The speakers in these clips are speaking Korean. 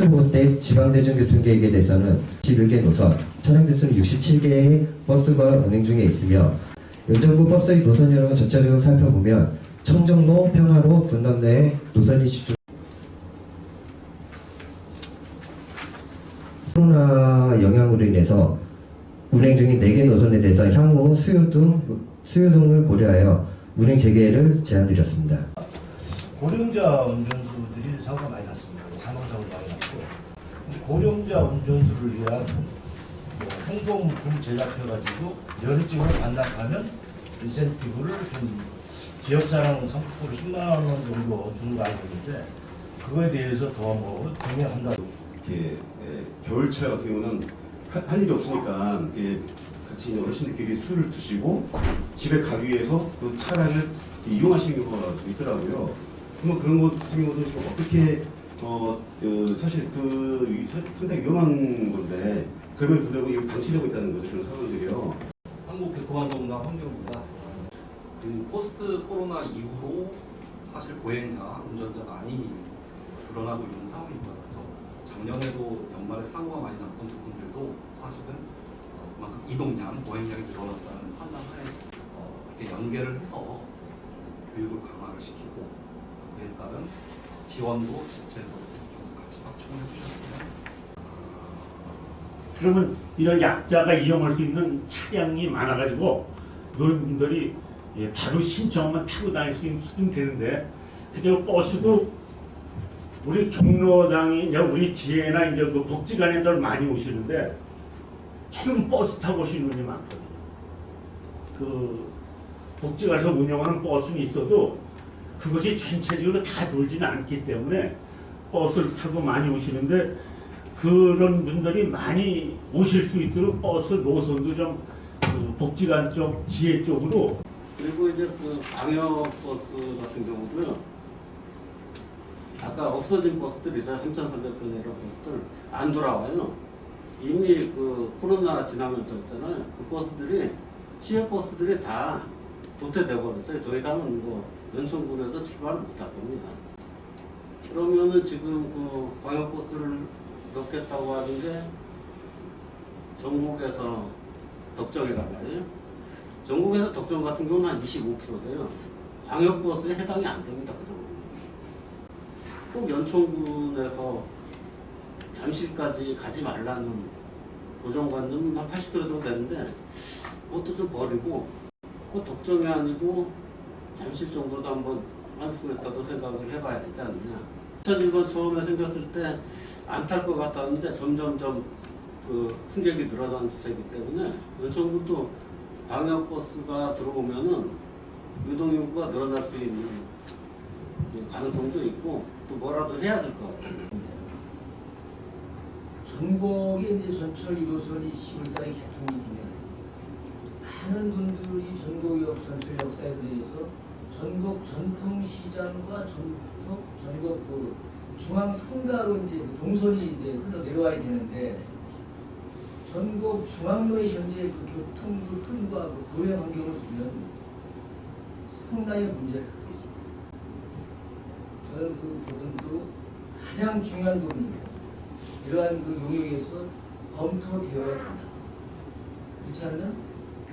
특수보건대 지방대중교통계획에 대해서는 11개 노선, 차량 대수는 67개의 버스가 운행 중에 있으며 연정구 버스의 노선 여력을 전체적으로 살펴보면 청정로, 평화로, 분남로의 노선이 집중. 코로나 영향으로 인해서 운행 중인 4개 노선에 대해서 향후 수요 등을 고려하여 운행 재개를 제안드렸습니다. 고령자 운전수들이 사고가 많이 났습니다. 사망사고가 많이 났고, 고령자 운전수를 위한 홍보품 제작해가지고 면허증을 반납하면 인센티브를 좀 지역사랑 상품으로 10만 원 정도 주는 거 알고 있는데, 그거에 대해서 더 증명한다. 이렇게 겨울철 같은 경우는 할 일이 없으니까 같이 있는 어르신들끼리 술을 드시고 집에 가기 위해서 그 차량을 이용하시는 경우가 좀 있더라고요. 그런 것 같은 경우도 좀 어떻게 사실 상당히 위험한 건데 그럼에도 불구하고 방치되고 있다는 거죠. 그런 상황들이요. 한국교통안전공단 환경부가 그 포스트 코로나 이후로 사실 보행자, 운전자 많이 늘어나고 있는 상황인 것 같아서 작년에도 연말에 사고가 많이 났던 부분들도 사실은 그만큼 이동량, 보행량이 늘어났다는 판단하에 이렇게 연계를 해서 교육을 강화를 시키고 그에 따른 지원도 지자체에서 좀 같이 확충을 해주셨으면. 그러면 이런 약자가 이용할 수 있는 차량이 많아가지고 노인분들이 바로 신청만 타고 다닐 수 있으면 되는데 그대로 버스도 우리 경로당이 이제 우리 지혜나 이제 그 복지관에들 많이 오시는데 지금 버스 타고 오시는 분이 많거든요. 그 복지관에서 운영하는 버스는 있어도 그것이 전체적으로 다 돌지는 않기 때문에 버스를 타고 많이 오시는데 그런 분들이 많이 오실 수 있도록 버스 노선도 좀 복지관 쪽, 지혜 쪽으로. 그리고 이제 그 방역 버스 같은 경우도요. 아까 없어진 버스들 있어요. 3,300편 이런 버스들 안 돌아와요. 이미 그 코로나 지나면서 있잖아요. 그 버스들이 시외 버스들이 다 도태돼 버렸어요. 더 이상은 연천군에서 출발을 못할 겁니다. 그러면은 지금 그 광역 버스를 넣겠다고 하는데 전국에서 덕정이란 말이에요. 전국에서 덕정 같은 경우는 한 25km 돼요. 광역버스에 해당이 안 됩니다. 그 정도는. 꼭 연천군에서 잠실까지 가지 말라는 고정관념은 한 80km 정도 되는데 그것도 좀 버리고 그 덕정이 아니고 잠실 정도도 한번 한숨했다도 생각을 해봐야 되지 않느냐. 2001번 처음에 생겼을 때 안 탈 것 같았는데 점점점 그 승객이 늘어나는 추세이기 때문에 연천군도 방역버스가 들어오면은 유동인구가 늘어날 수 있는 가능성도 있고 또 뭐라도 해야 될 것 같아요. 전국의 이제 전철 1호선이 10월달에 개통이 되면 많은 분들이 전국 전철 역사에 대해서 전국 전통시장과 전국 그 중앙 상가로 이제 동선이 이제 흘러 내려와야 되는데 전국 중앙로의 현재 그 교통 그 흐름과 그 도행 환경을 보면 상당히 문제가 있습니다. 저는 그 부분도 가장 중요한 부분입니다. 이러한 그 용역에서 검토되어야 한다. 그렇지 않으면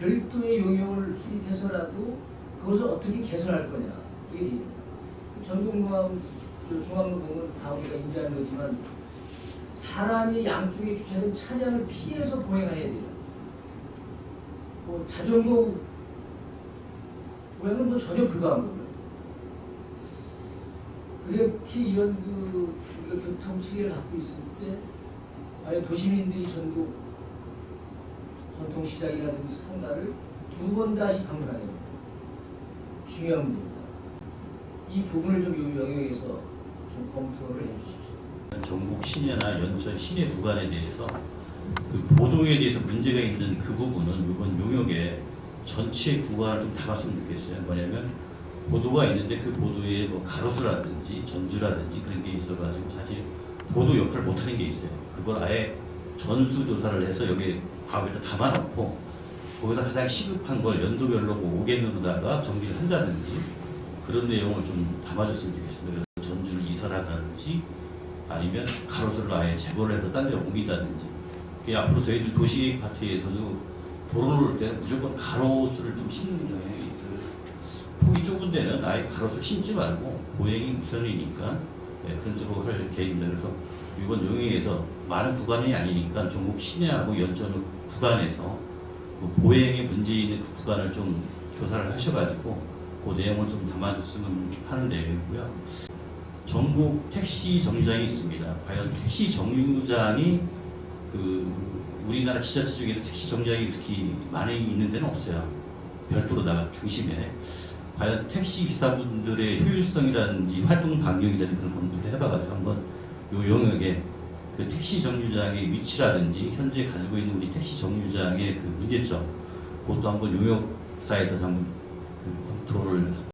별도의 용역을 수립해서라도 그것을 어떻게 개선할 거냐. 이게 중앙로 보면 다 우리가 인지하는 거지만 사람이 양쪽에 주차된 차량을 피해서 보행해야 돼요. 자전거 보행은 전혀 불가한 거고요. 그렇게 이런 우리가 교통 체계를 갖고 있을 때 아예 도시민들이 전국 전통시장이라든지 상가를 2번 다시 방문하게 됩니다. 중요한 문제입니다. 이 부분을 좀 이 영역에서 좀 검토를 해주십시오. 전국 시내나 연천 시내 구간에 대해서 그 보도에 대해서 문제가 있는 그 부분은 이번 용역에 전체 구간을 좀 담았으면 좋겠어요. 뭐냐면 보도가 있는데 그 보도에 가로수라든지 전주라든지 그런 게 있어가지고 사실 보도 역할을 못하는 게 있어요. 그걸 아예 전수조사를 해서 여기 과거에다 담아놓고 거기서 가장 시급한 걸 연도별로 5개년으로다가 정비를 한다든지 그런 내용을 좀 담아줬으면 좋겠습니다. 전주를 이설하다든지 아니면 가로수를 아예 재고를 해서 딴 데로 옮긴다든지. 앞으로 저희들 도시계획 파트에서도 도로를 올 때는 무조건 가로수를 좀 심는 경향이 있어요. 폭이 좁은 데는 아예 가로수를 심지 말고 보행이 우선이니까 그런 쪽으로 할 계획입니다. 그래서 이번 용역에서 많은 구간이 아니니까 전국 시내하고 연천 구간에서 그 보행에 문제 있는 그 구간을 좀 조사를 하셔가지고 그 내용을 좀 담아줬으면 하는 내용이고요. 전국 택시 정류장이 있습니다. 과연 택시 정류장이 그 우리나라 지자체 중에서 택시 정류장이 그렇게 많이 있는 데는 없어요. 별도로다가 중심에 과연 택시 기사분들의 효율성이라든지 활동 반경이라든지 그런 검토를 해봐가지고 한번 요 영역에 그 택시 정류장의 위치라든지 현재 가지고 있는 우리 택시 정류장의 그 문제점 그것도 한번 용역사에서 한번 그 검토를